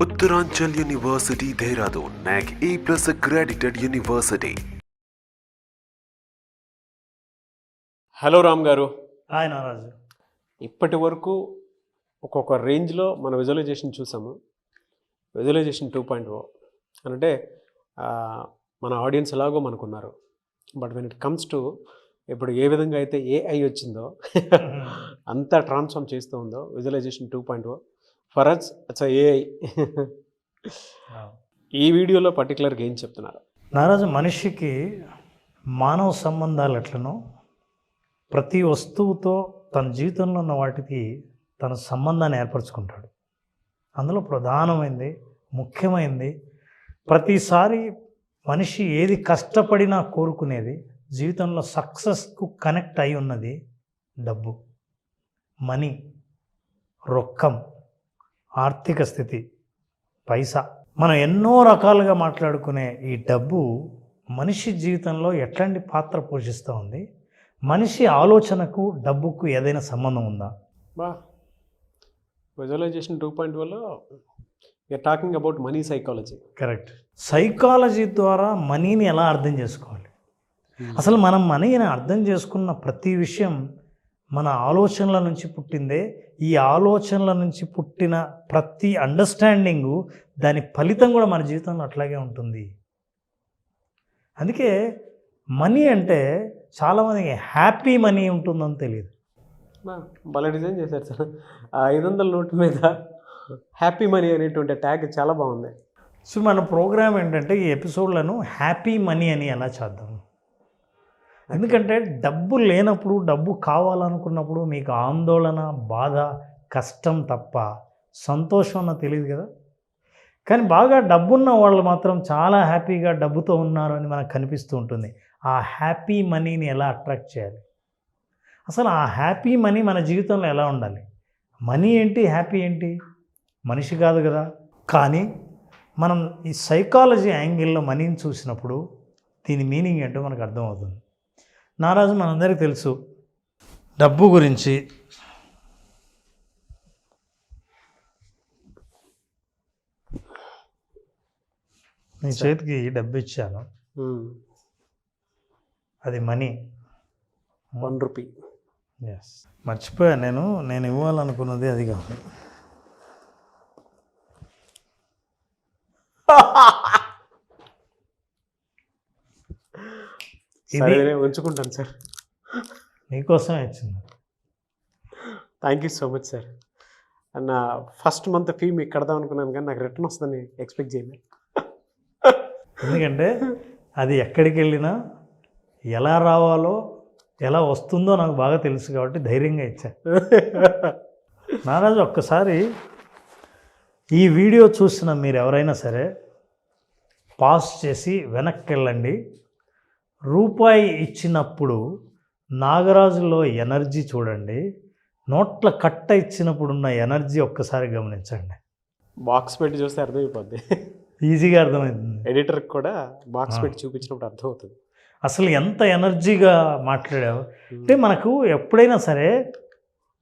Uttaranchal University, Dehradun, NAC A+ accredited university. Hello Ram గారు, hi నారాజు. ఇప్పటి వరకు ఒక్కొక్క రేంజ్లో మన విజువలైజేషన్ చూసాము. విజువలైజేషన్ 2.0 అంటే మన ఆడియన్స్ ఎలాగో మనకున్నారు. But when it comes to ఇప్పుడు ఏ విధంగా అయితే ఏఐ వచ్చిందో అంతా ట్రాన్స్ఫార్మ్ చేస్తూ ఉందో visualisation 2.0 for us it's AI. ఈ వీడియోలో పర్టికులర్గా ఏం చెప్తున్నారు నారాజు? మనిషికి మానవ సంబంధాలు ఎట్లనో ప్రతి వస్తువుతో తన జీవితంలో ఉన్న వాటికి తన సంబంధాన్ని ఏర్పరచుకుంటాడు. అందులో ప్రధానమైంది, ముఖ్యమైనది, ప్రతిసారి మనిషి ఏది కష్టపడినా కోరుకునేది, జీవితంలో సక్సెస్కు కనెక్ట్ అయి ఉన్నది డబ్బు, మనీ, రొక్కం, ఆర్థిక స్థితి, పైసా. మనం ఎన్నో రకాలుగా మాట్లాడుకునే ఈ డబ్బు మనిషి జీవితంలో ఎట్లాంటి పాత్ర పోషిస్తూ ఉంది? మనిషి ఆలోచనకు డబ్బుకు ఏదైనా సంబంధం ఉందా? విజువలైజేషన్ 2.0లో you're talking about money psychology. Correct. Psychology ద్వారా మనీని ఎలా అర్థం చేసుకోవాలి? అసలు మనం మనీని అర్థం చేసుకున్న ప్రతి విషయం మన ఆలోచనల నుంచి పుట్టిందే. ఈ ఆలోచనల నుంచి పుట్టిన ప్రతి అండర్స్టాండింగు, దాని ఫలితం కూడా మన జీవితంలో అట్లాగే ఉంటుంది. అందుకే మనీ అంటే చాలామందికి హ్యాపీ మనీ ఉంటుందని తెలియదు. భలే డిజైన్ చేశారు సార్. ఆ 500 నోటు మీద హ్యాపీ మనీ అనేటువంటి ట్యాగ్ చాలా బాగుంది. సో మన ప్రోగ్రామ్ ఏంటంటే ఈ ఎపిసోడ్లను హ్యాపీ మనీ అని ఎలా చేద్దాం. ఎందుకంటే డబ్బు లేనప్పుడు, డబ్బు కావాలనుకున్నప్పుడు మీకు ఆందోళన, బాధ, కష్టం తప్ప సంతోషం అన్న తెలియదు కదా. కానీ బాగా డబ్బున్న వాళ్ళు మాత్రం చాలా హ్యాపీగా డబ్బుతో ఉన్నారు అని మనకు కనిపిస్తూ ఉంటుంది. ఆ హ్యాపీ మనీని ఎలా అట్రాక్ట్ చేయాలి? అసలు ఆ హ్యాపీ మనీ మన జీవితంలో ఎలా ఉండాలి? మనీ ఏంటి, హ్యాపీ ఏంటి? మనిషి కాదు కదా. కానీ మనం ఈ సైకాలజీ యాంగిల్లో మనీని చూసినప్పుడు దీని మీనింగ్ ఏంటో మనకు అర్థమవుతుంది. నారాజు, మనందరికీ తెలుసు డబ్బు గురించి. నీ చేతికి డబ్బు ఇచ్చాను, అది మనీ, 1 రూపీ. ఎస్, మర్చిపోయా. నేను ఇవ్వాలనుకున్నది అది కాదు. ఇది ఉంచుకుంటాను సార్, నీకోసమే ఇచ్చింది. Thank you so much sir. నా ఫస్ట్ మంత్ ఫీ మీకు కడదాం అనుకున్నాను, కానీ నాకు రిటర్న్ వస్తుందని ఎక్స్పెక్ట్ చేయలేదు. ఎందుకంటే అది ఎక్కడికి వెళ్ళినా ఎలా రావాలో, ఎలా వస్తుందో నాకు బాగా తెలుసు కాబట్టి ధైర్యంగా ఇచ్చా. నారాజు, ఒక్కసారి ఈ వీడియో చూసిన మీరు ఎవరైనా సరే పాస్ చేసి వెనక్కి వెళ్ళండి. రూపాయి ఇచ్చినప్పుడు నాగరాజులో ఎనర్జీ చూడండి, నోట్ల కట్ట ఇచ్చినప్పుడు ఉన్న ఎనర్జీ ఒక్కసారి గమనించండి. బాక్స్ పెట్టి చూస్తే అర్థమైపోద్ది, ఈజీగా అర్థమవుతుంది. ఎడిటర్కి కూడా బాక్స్ పెట్టి చూపించినప్పుడు అర్థమవుతుంది అసలు ఎంత ఎనర్జీగా మాట్లాడావు. అంటే మనకు ఎప్పుడైనా సరే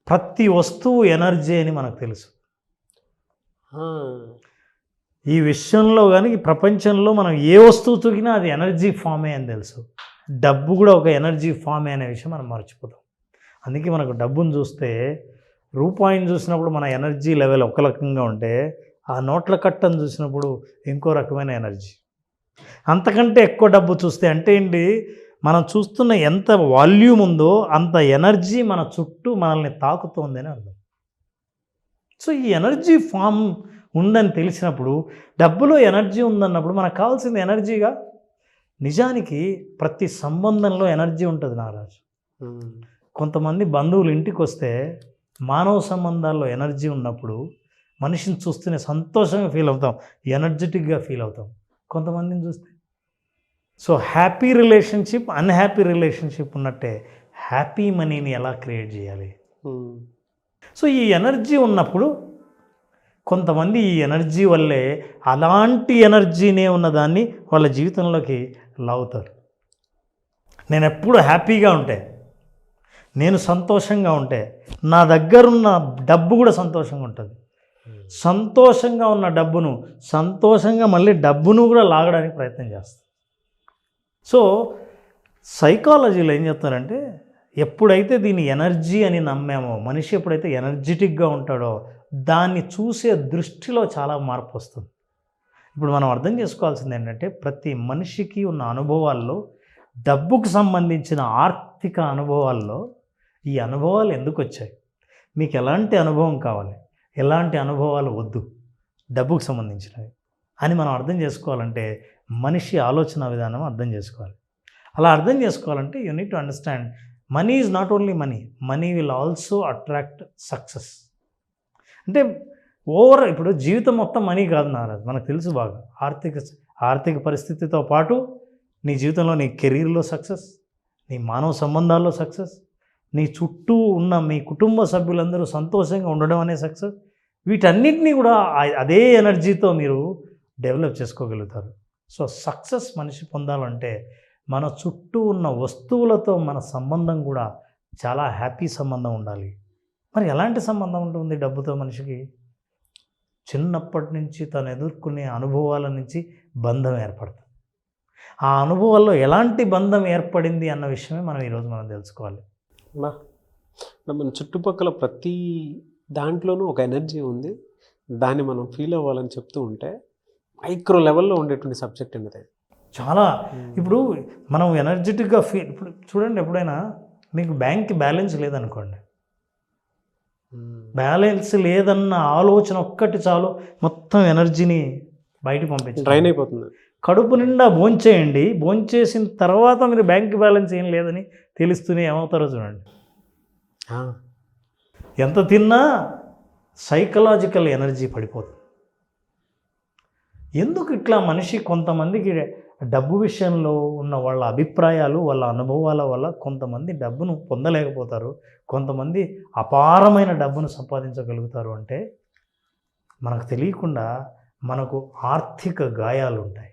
ప్రతి వస్తువు ఎనర్జీ అని మనకు తెలుసు. ఈ విషయంలో కానీ ఈ ప్రపంచంలో మనం ఏ వస్తువు తూకినా అది ఎనర్జీ ఫామే అని తెలుసు. డబ్బు కూడా ఒక ఎనర్జీ ఫామే అనే విషయం మనం మర్చిపోతాం. అందుకే మనకు డబ్బును చూస్తే, రూపాయిని చూసినప్పుడు మన ఎనర్జీ లెవెల్ ఒక రకంగా ఉంటే, ఆ నోట్ల కట్టను చూసినప్పుడు ఇంకో రకమైన ఎనర్జీ. అంతకంటే ఎక్కువ డబ్బు చూస్తే అంటే ఏంటి, మనం చూస్తున్న ఎంత వాల్యూమ్ ఉందో అంత ఎనర్జీ మన చుట్టూ మనల్ని తాకుతోంది అని అర్థం. సో ఈ ఎనర్జీ ఫామ్ ఉందని తెలిసినప్పుడు, డబ్బులో ఎనర్జీ ఉందన్నప్పుడు మనకు కావాల్సింది ఎనర్జీగా. నిజానికి ప్రతి సంబంధంలో ఎనర్జీ ఉంటుంది నారాజు. కొంతమంది బంధువులు ఇంటికి వస్తే మానవ సంబంధాల్లో ఎనర్జీ ఉన్నప్పుడు మనిషిని చూస్తూనే సంతోషంగా ఫీల్ అవుతాం, ఎనర్జెటిక్గా ఫీల్ అవుతాం. కొంతమందిని చూస్తే so happy relationship, unhappy relationship ఉన్నట్టే హ్యాపీ మనీని ఎలా క్రియేట్ చేయాలి? సో ఈ ఎనర్జీ ఉన్నప్పుడు కొంతమంది ఈ ఎనర్జీ వల్లే అలాంటి ఎనర్జీనే ఉన్నదాన్ని వాళ్ళ జీవితంలోకి లాగుతారు. నేను ఎప్పుడు హ్యాపీగా ఉంటే, నేను సంతోషంగా ఉంటే, నా దగ్గరున్న డబ్బు కూడా సంతోషంగా ఉంటుంది. సంతోషంగా ఉన్న డబ్బును సంతోషంగా మళ్ళీ డబ్బును కూడా లాగడానికి ప్రయత్నం చేస్తాం. సో సైకాలజీలో ఏం చెప్తారంటే, ఎప్పుడైతే దీని ఎనర్జీ అని నమ్మామో, మనిషి ఎప్పుడైతే ఎనర్జెటిక్గా ఉంటాడో దాన్ని చూసే దృష్టిలో చాలా మార్పు వస్తుంది. ఇప్పుడు మనం అర్థం చేసుకోవాల్సింది ఏంటంటే, ప్రతి మనిషికి ఉన్న అనుభవాల్లో డబ్బుకు సంబంధించిన ఆర్థిక అనుభవాల్లో ఈ అనుభవాలు ఎందుకు వచ్చాయి, మీకు ఎలాంటి అనుభవం కావాలి, ఎలాంటి అనుభవాలు వద్దు డబ్బుకు సంబంధించినవి అని మనం అర్థం చేసుకోవాలంటే మనిషి ఆలోచన విధానం అర్థం చేసుకోవాలి. అలా అర్థం చేసుకోవాలంటే you need to understand money is not only money, money will also attract success. అంటే ఇప్పుడు జీవితం మొత్తం మనీ కాదు నారాజ్, మనకు తెలుసు బాగా. ఆర్థిక పరిస్థితితో పాటు నీ జీవితంలో నీ కెరీర్లో సక్సెస్, నీ మానవ సంబంధాల్లో సక్సెస్, నీ చుట్టూ ఉన్న మీ కుటుంబ సభ్యులందరూ సంతోషంగా ఉండడం అనే సక్సెస్, వీటన్నిటినీ కూడా అదే ఎనర్జీతో మీరు డెవలప్ చేసుకోగలుగుతారు. సో సక్సెస్ మనిషి పొందాలంటే మన చుట్టూ ఉన్న వస్తువులతో మన సంబంధం కూడా చాలా హ్యాపీ సంబంధం ఉండాలి. మరి ఎలాంటి సంబంధం ఉంటుంది డబ్బుతో మనిషికి? చిన్నప్పటి నుంచి తను ఎదుర్కొనే అనుభవాల నుంచి బంధం ఏర్పడుతుంది. ఆ అనుభవాల్లో ఎలాంటి బంధం ఏర్పడింది అన్న విషయమే మనం ఈరోజు తెలుసుకోవాలి. మన చుట్టుపక్కల ప్రతి దాంట్లోనూ ఒక ఎనర్జీ ఉంది, దాన్ని మనం ఫీల్ అవ్వాలని చెప్తూ ఉంటే మైక్రో లెవెల్లో ఉండేటువంటి సబ్జెక్ట్ అనేది చాలా. ఇప్పుడు మనం ఎనర్జెటిక్గా ఇప్పుడు చూడండి, ఎప్పుడైనా మీకు బ్యాంక్కి బ్యాలెన్స్ లేదనుకోండి, బ్యాలెన్స్ లేదన్న ఆలోచన ఒక్కటి చాలు మొత్తం ఎనర్జీని బయటకు పంపించి డ్రైన్ అయిపోతుంది. కడుపు నిండా భోంచేయండి, భోంచేసిన తర్వాత మీరు బ్యాంక్ బ్యాలెన్స్ ఏం లేదని తెలుస్తూనే ఏమవుతారో చూడండి. ఎంత తిన్నా సైకలాజికల్ ఎనర్జీ పడిపోతుంది. ఎందుకు ఇట్లా మనిషి కొంతమందికి డబ్బు విషయంలో ఉన్న వాళ్ళ అభిప్రాయాలు, వాళ్ళ అనుభవాల వల్ల కొంతమంది డబ్బును పొందలేకపోతారు, కొంతమంది అపారమైన డబ్బును సంపాదించగలుగుతారు అంటే మనకు తెలియకుండా మనకు ఆర్థిక గాయాలు ఉంటాయి.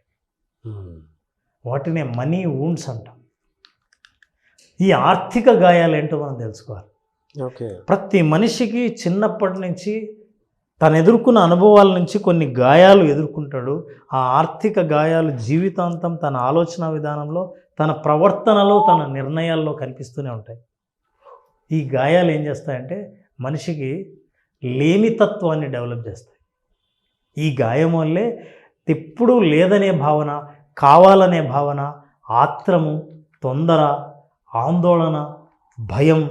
వాటినే మనీ వూండ్స్ అంటాం. ఈ ఆర్థిక గాయాలు ఏంటో మనం తెలుసుకోవాలి. ఓకే. ప్రతి మనిషికి చిన్నప్పటి నుంచి తను ఎదుర్కొన్న అనుభవాల నుంచి కొన్ని గాయాలు ఎదుర్కొంటాడు. ఆ ఆర్థిక గాయాలు జీవితాంతం తన ఆలోచన విధానంలో, తన ప్రవర్తనలో, తన నిర్ణయాల్లో కనిపిస్తూనే ఉంటాయి. ఈ గాయాలు ఏం చేస్తాయంటే మనిషికి లేమితత్వాన్ని డెవలప్ చేస్తాయి. ఈ గాయం వల్లే ఎప్పుడూ లేదనే భావన, కావాలనే భావన, ఆత్రము, తొందర, ఆందోళన, భయం,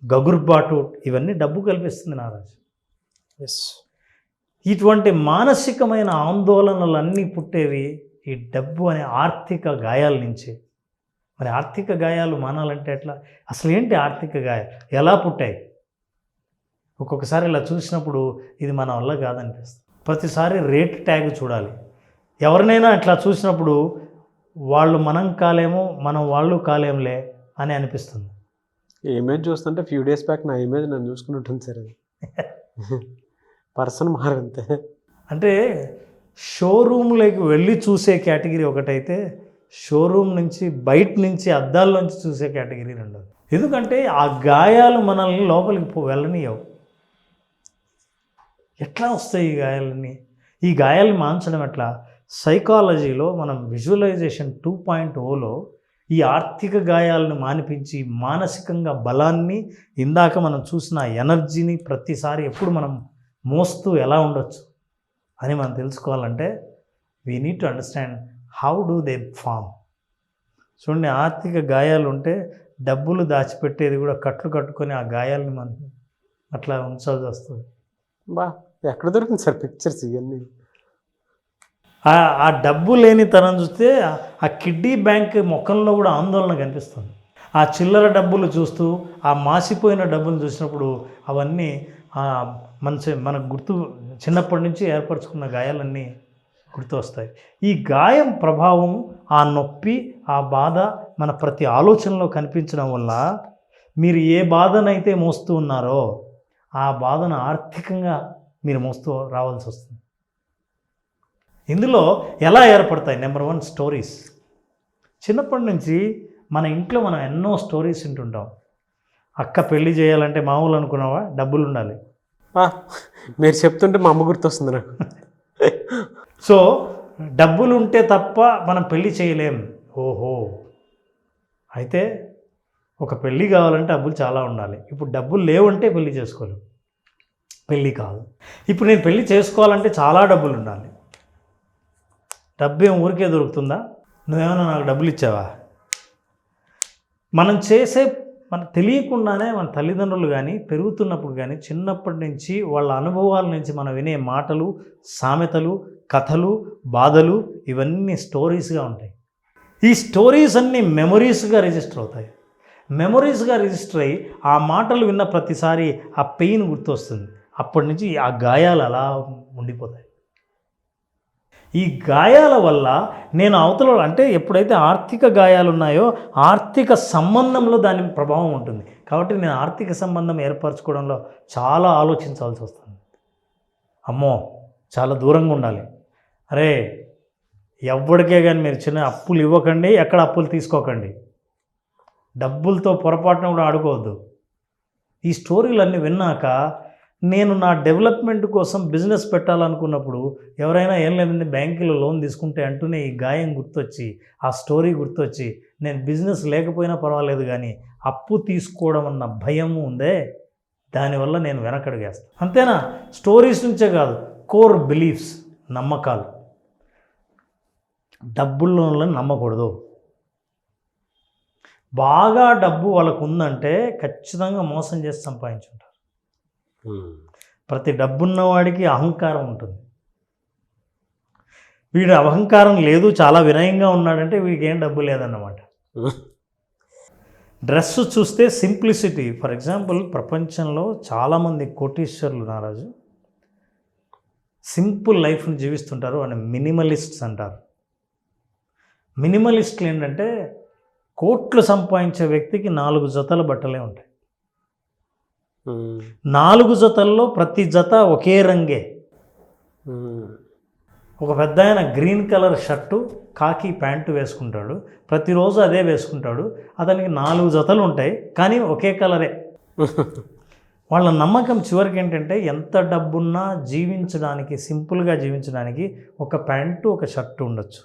గగుర్బాటు ఇవన్నీ డబ్బు కల్పిస్తుంది నారాజు. ఇటువంటి మానసికమైన ఆందోళనలన్నీ పుట్టేవి ఈ డబ్బు అనే ఆర్థిక గాయాల నుంచి. మరి ఆర్థిక గాయాలు మానాలంటే ఎట్లా? అసలు ఏంటి ఆర్థిక గాయాలు, ఎలా పుట్టాయి? ఒక్కొక్కసారి ఇలా చూసినప్పుడు ఇది మన వల్ల కాదనిపిస్తుంది. ప్రతిసారి రేట్ ట్యాగ్ చూడాలి. ఎవరినైనా ఇట్లా చూసినప్పుడు వాళ్ళు మనం కాలేమో, మనం వాళ్ళు కాలేంలే అని అనిపిస్తుంది. ఈ ఇమేజ్ చూస్తుంటే ఫ్యూ డేస్ బ్యాక్ నా ఇమేజ్ నన్ను చూసుకున్నట్టుంది సార్. అది పర్సన్ మారంతే. అంటే షోరూమ్లోకి వెళ్ళి చూసే కేటగిరీ ఒకటైతే, షోరూమ్ నుంచి బయట నుంచి అద్దాల్లోంచి చూసే కేటగిరీ రెండోది. ఎందుకంటే ఆ గాయాలు మనల్ని లోపలికి వెళ్ళనియవు. ఎట్లా వస్తాయి ఈ గాయాలన్నీ? ఈ గాయాలను మాన్చడం ఎట్లా? సైకాలజీలో మనం విజువలైజేషన్ 2.0లో ఈ ఆర్థిక గాయాలను మానిపించి మానసికంగా బలాన్ని, ఇందాక మనం చూసిన ఎనర్జీని ప్రతిసారి ఎప్పుడు మనం మోస్తూ ఎలా ఉండొచ్చు అని మనం తెలుసుకోవాలంటే we need to understand how do they form. చూడండి, ఆర్థిక గాయాలు ఉంటే డబ్బులు దాచిపెట్టేది కూడా కట్లు కట్టుకొని ఆ గాయాలని మనం అట్లా ఉంచాల్సి వస్తుంది. ఎక్కడ దొరికింది సార్ పిక్చర్స్ ఇవన్నీ? ఆ డబ్బు లేని తనం చూస్తే ఆ కిడ్నీ బ్యాంక్ ముఖంలో కూడా ఆందోళన కనిపిస్తుంది. ఆ చిల్లర డబ్బులు చూస్తూ, ఆ మాసిపోయిన డబ్బులు చూసినప్పుడు అవన్నీ మనకు గుర్తు, చిన్నప్పటి నుంచి ఏర్పరచుకున్న గాయాలన్నీ గుర్తు వస్తాయి. ఈ గాయం ప్రభావం, ఆ నొప్పి, ఆ బాధ మన ప్రతి ఆలోచనలో కనిపించడం వల్ల మీరు ఏ బాధనైతే మోస్తూ ఉన్నారో ఆ బాధను ఆర్థికంగా మీరు మోస్తూ రావాల్సి వస్తుంది. ఇందులో ఎలా ఏర్పడతాయి? Number 1 stories. చిన్నప్పటి నుంచి మన ఇంట్లో మనం ఎన్నో స్టోరీస్ వింటుంటాం. అక్క పెళ్లి చేయాలంటే మామూలు అనుకున్నావా, డబ్బులు ఉండాలి. మీరు చెప్తుంటే మా అమ్మ గుర్తొస్తుంది నాకు. సో డబ్బులు ఉంటే తప్ప మనం పెళ్ళి చేయలేం. ఓహో, అయితే ఒక పెళ్ళి కావాలంటే డబ్బులు చాలా ఉండాలి. ఇప్పుడు డబ్బులు లేవంటే పెళ్ళి చేసుకోలేం, పెళ్ళి కాదు. ఇప్పుడు నేను పెళ్ళి చేసుకోవాలంటే చాలా డబ్బులు ఉండాలి. డబ్బు ఏం ఊరికే దొరుకుతుందా? నువ్వేమైనా నాకు డబ్బులు ఇచ్చావా? మనం తెలియకుండానే మన తల్లిదండ్రులు కానీ పెరుగుతున్నప్పుడు కానీ చిన్నప్పటి నుంచి వాళ్ళ అనుభవాల నుంచి మనం వినే మాటలు, సామెతలు, కథలు, బాధలు ఇవన్నీ స్టోరీస్గా ఉంటాయి. ఈ స్టోరీస్ అన్నీ మెమొరీస్గా రిజిస్టర్ అవుతాయి. మెమొరీస్గా రిజిస్టర్ అయ్యి ఆ మాటలు విన్న ప్రతిసారి ఆ పెయిన్ గుర్తొస్తుంది. అప్పటి నుంచి ఆ గాయాలు అలా ఉండిపోతాయి. ఈ గాయాల వల్ల నేను అవతల అంటే ఎప్పుడైతే ఆర్థిక గాయాలు ఉన్నాయో ఆర్థిక సంబంధంలో దాని ప్రభావం ఉంటుంది. కాబట్టి నేను ఆర్థిక సంబంధం ఏర్పరచుకోవడంలో చాలా ఆలోచించాల్సి వస్తుంది. అమ్మో, చాలా దూరంగా ఉండాలి. అరే, ఎవరికే కానీ మీరు చిన్న అప్పులు ఇవ్వకండి, ఎక్కడ అప్పులు తీసుకోకండి, డబ్బులతో పొరపాటున కూడా ఆడుకోవద్దు. ఈ స్టోరీలన్నీ విన్నాక నేను నా డెవలప్మెంట్ కోసం బిజినెస్ పెట్టాలనుకున్నప్పుడు ఎవరైనా ఏం లేదండి బ్యాంకులో లోన్ తీసుకుంటే అంటూనే ఈ గాయం గుర్తొచ్చి, ఆ స్టోరీ గుర్తొచ్చి నేను బిజినెస్ లేకపోయినా పర్వాలేదు కానీ అప్పు తీసుకోవడం అన్న భయము ఉందే, దానివల్ల నేను వెనకడుగేస్తాను. అంతేనా? స్టోరీస్ నుంచే కాదు, కోర్ బిలీఫ్స్, నమ్మకాలు. డబ్బుల్లో నమ్మకూడదు. బాగా డబ్బు వాళ్ళకు ఉందంటే ఖచ్చితంగా మోసం చేసి సంపాదించుంటారు. ప్రతి డబ్బున్నవాడికి అహంకారం ఉంటుంది. వీడు అహంకారం లేదు, చాలా వినయంగా ఉన్నాడంటే వీడికి ఏం డబ్బు లేదన్నమాట. డ్రెస్ చూస్తే సింప్లిసిటీ. ఫర్ ఎగ్జాంపుల్, ప్రపంచంలో చాలామంది కోటీశ్వరులు నారాజు సింపుల్ లైఫ్ని జీవిస్తుంటారు అని మినిమలిస్ట్స్ అంటారు. మినిమలిస్టులు ఏంటంటే కోట్లు సంపాదించే వ్యక్తికి 4 జతల బట్టలే ఉంటాయి. 4 జతల్లో ప్రతి జత ఒకే రంగే. ఒక పెద్ద ఆయన గ్రీన్ కలర్ షర్టు, కాకి ప్యాంటు వేసుకుంటాడు, ప్రతిరోజు అదే వేసుకుంటాడు. అతనికి 4 జతలు ఉంటాయి కానీ ఒకే కలరే. వాళ్ళ నమ్మకం చివరికి ఏంటంటే ఎంత డబ్బున్నా జీవించడానికి, సింపుల్గా జీవించడానికి ఒక ప్యాంటు, ఒక షర్టు ఉండొచ్చు,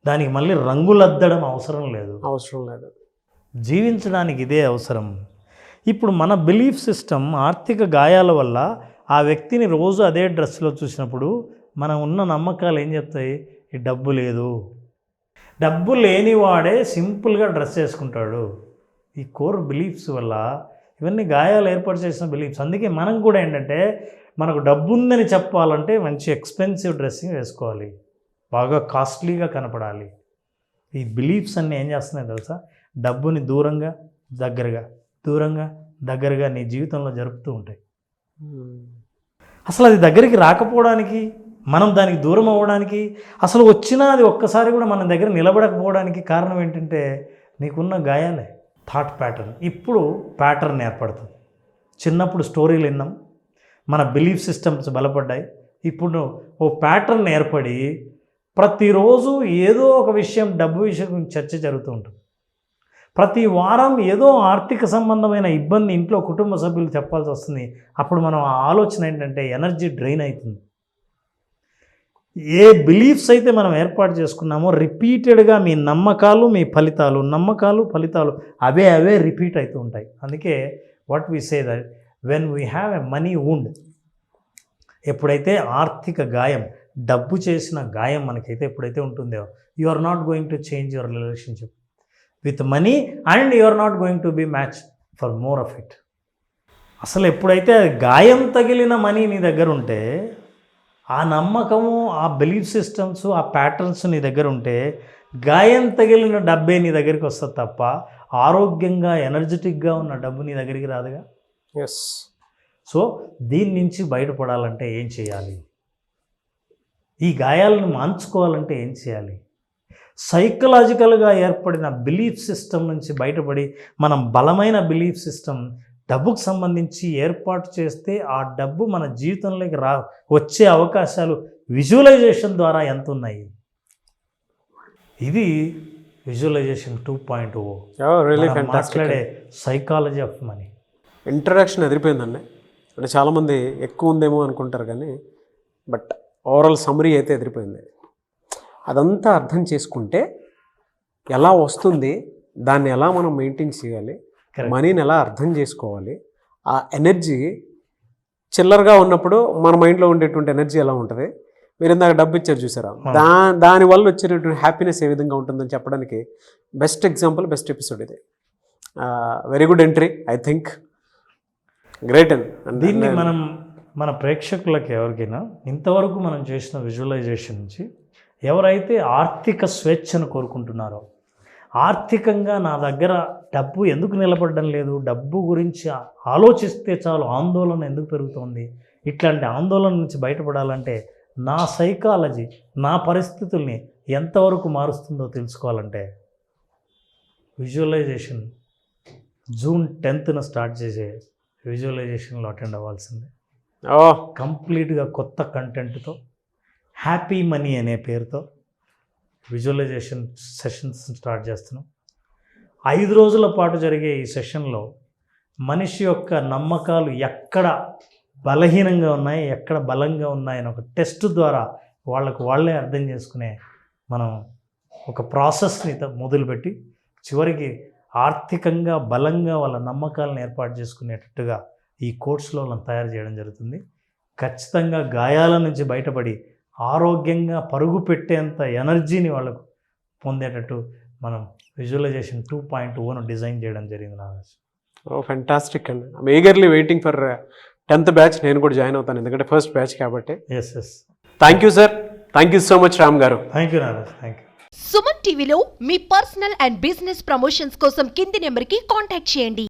దానికి మళ్ళీ రంగులద్దడం అవసరం లేదు. జీవించడానికి ఇదే అవసరం. ఇప్పుడు మన బిలీఫ్ సిస్టమ్ ఆర్థిక గాయాల వల్ల ఆ వ్యక్తిని రోజు అదే డ్రెస్లో చూసినప్పుడు మనం ఉన్న నమ్మకాలు ఏం చెప్తాయి? ఈ డబ్బు లేదు, డబ్బు లేనివాడే సింపుల్గా డ్రెస్ వేసుకుంటాడు. ఈ కోర్ బిలీఫ్స్ వల్ల ఇవన్నీ గాయాలు ఏర్పాటు చేసిన బిలీఫ్స్. అందుకే మనం కూడా ఏంటంటే మనకు డబ్బు ఉందని చెప్పాలంటే మంచి ఎక్స్పెన్సివ్ డ్రెస్సింగ్ వేసుకోవాలి, బాగా కాస్ట్లీగా కనపడాలి. ఈ బిలీఫ్స్ అన్నీ ఏం చేస్తున్నాయి తెలుసా? డబ్బుని దూరంగా దగ్గరగా, దూరంగా దగ్గరగా నీ జీవితంలో జరుపుతూ ఉంటాయి. అసలు అది దగ్గరికి రాకపోవడానికి, మనం దానికి దూరం అవ్వడానికి, అసలు వచ్చినా అది ఒక్కసారి కూడా మన దగ్గర నిలబడకపోవడానికి కారణం ఏంటంటే నీకున్న గాయాలే. Thought pattern. ఇప్పుడు ప్యాటర్న్ ఏర్పడుతుంది. చిన్నప్పుడు స్టోరీలు విన్నాం, మన బిలీఫ్ సిస్టమ్స్ బలపడ్డాయి. ఇప్పుడు ఓ ప్యాటర్న్ ఏర్పడి ప్రతిరోజు ఏదో ఒక విషయం, డబ్బు విషయం గురించి చర్చ జరుగుతూ ఉంటుంది. ప్రతి వారం ఏదో ఆర్థిక సంబంధమైన ఇబ్బంది ఇంట్లో కుటుంబ సభ్యులు చెప్పాల్సి వస్తుంది. అప్పుడు మనం ఆ ఆలోచన ఏంటంటే ఎనర్జీ డ్రైన్ అవుతుంది. ఏ బిలీఫ్స్ అయితే మనం ఏర్పాటు చేసుకున్నామో రిపీటెడ్గా మీ నమ్మకాలు, మీ ఫలితాలు, నమ్మకాలు ఫలితాలు అవే రిపీట్ అవుతూ ఉంటాయి. అందుకే what we say that when we have a money wound, ఎప్పుడైతే ఆర్థిక గాయం, డబ్బు చేసిన గాయం మనకైతే ఎప్పుడైతే ఉంటుందో, you are not going to change your relationship with money and you are not going to be match for more of it. అసలు ఎప్పుడైతే గాయం తగిలిన మనీ నీ దగ్గర ఉంటే, ఆ నమ్మకము, ఆ బిలీఫ్ సిస్టమ్స్, ఆ ప్యాటర్న్స్ నీ దగ్గర ఉంటే గాయం తగిలిన డబ్బే నీ దగ్గరికి వస్తుంది తప్ప ఆరోగ్యంగా ఎనర్జెటిక్గా ఉన్న డబ్బు నీ దగ్గరికి రాదుగా. ఎస్. సో దీని నుంచి బయటపడాలంటే ఏం చేయాలి? ఈ గాయాలను మాన్చుకోవాలంటే ఏం చేయాలి? సైకలాజికల్గా ఏర్పడిన బిలీఫ్ సిస్టమ్ నుంచి బయటపడి మనం బలమైన బిలీఫ్ సిస్టమ్ డబ్బుకు సంబంధించి ఏర్పాటు చేస్తే ఆ డబ్బు మన జీవితంలోకి వచ్చే అవకాశాలు విజువలైజేషన్ ద్వారా ఎంత ఉన్నాయి? ఇది విజువలైజేషన్ 2.0 మాట్లాడే సైకాలజీ ఆఫ్ మనీ. ఇంట్రడక్షన్ ఎదిరిపోయిందండి. అంటే చాలామంది ఎక్కువ ఉందేమో అనుకుంటారు కానీ బట్ ఓవరాల్ సమ్మరీ అయితే ఎదిరిపోయింది. అదంతా అర్థం చేసుకుంటే ఎలా వస్తుంది, దాన్ని ఎలా మనం మెయింటైన్ చేయాలి, Correct. మనీని ఎలా అర్థం చేసుకోవాలి, ఆ ఎనర్జీ చిల్లరగా ఉన్నప్పుడు మన మైండ్లో ఉండేటువంటి ఎనర్జీ ఎలా ఉంటుంది, మీరు ఇందాక డబ్బు ఇచ్చారు చూసారా, దానివల్ల వచ్చేటటువంటి హ్యాపీనెస్ ఏ విధంగా ఉంటుందని చెప్పడానికి బెస్ట్ ఎగ్జాంపుల్, బెస్ట్ ఎపిసోడ్ ఇది. Very good entry, I think great. And దీన్ని మనం మన ప్రేక్షకులకి ఎవరికైనా ఇంతవరకు మనం చేసిన విజువలైజేషన్ నుంచి ఎవరైతే ఆర్థిక స్వేచ్ఛను కోరుకుంటున్నారో, ఆర్థికంగా నా దగ్గర డబ్బు ఎందుకు నిలబడడం లేదు, డబ్బు గురించి ఆలోచిస్తే చాలు ఆందోళన ఎందుకు పెరుగుతోంది, ఇట్లాంటి ఆందోళన నుంచి బయటపడాలంటే నా సైకాలజీ, నా పరిస్థితుల్ని ఎంతవరకు మారుస్తుందో తెలుసుకోవాలంటే విజువలైజేషన్ జూన్ 10th స్టార్ట్ చేసే విజువలైజేషన్లో అటెండ్ అవ్వాల్సిందే. కంప్లీట్గా కొత్త కంటెంట్తో హ్యాపీ మనీ అనే పేరుతో విజువలైజేషన్ సెషన్స్ స్టార్ట్ చేస్తున్నాం. 5 రోజుల పాటు జరిగే ఈ సెషన్లో మనిషి యొక్క నమ్మకాలు ఎక్కడ బలహీనంగా ఉన్నాయి, ఎక్కడ బలంగా ఉన్నాయని ఒక టెస్ట్ ద్వారా వాళ్ళే అర్థం చేసుకునే మనం ఒక ప్రాసెస్ని మొదలుపెట్టి చివరికి ఆర్థికంగా బలంగా వాళ్ళ నమ్మకాలను ఏర్పాటు చేసుకునేటట్టుగా ఈ కోర్సులో వాళ్ళని తయారు చేయడం జరుగుతుంది. ఖచ్చితంగా గాయాల నుంచి బయటపడి ఆరోగ్యంగా పరుగు పెట్టేంత ఎనర్జీని వాళ్ళకు పొందేటట్టు మనం విజువలైజేషన్ 2.0 డిజైన్ చేయడం జరిగింది. ఫెంటాస్టిక్ అండి. I'm eagerly waiting for 10th batch. నేను కూడా జాయిన్ అవుతాను, ఎందుకంటే ఫస్ట్ బ్యాచ్ కాబట్టి. Yes. Thank you sir, thank you so much Ram garu. Thank you Naraj, thank you. Suman టీవీలో మీ పర్సనల్ అండ్ బిజినెస్ ప్రమోషన్స్ కోసం కింది నెంబర్కి కాంటాక్ట్ చేయండి.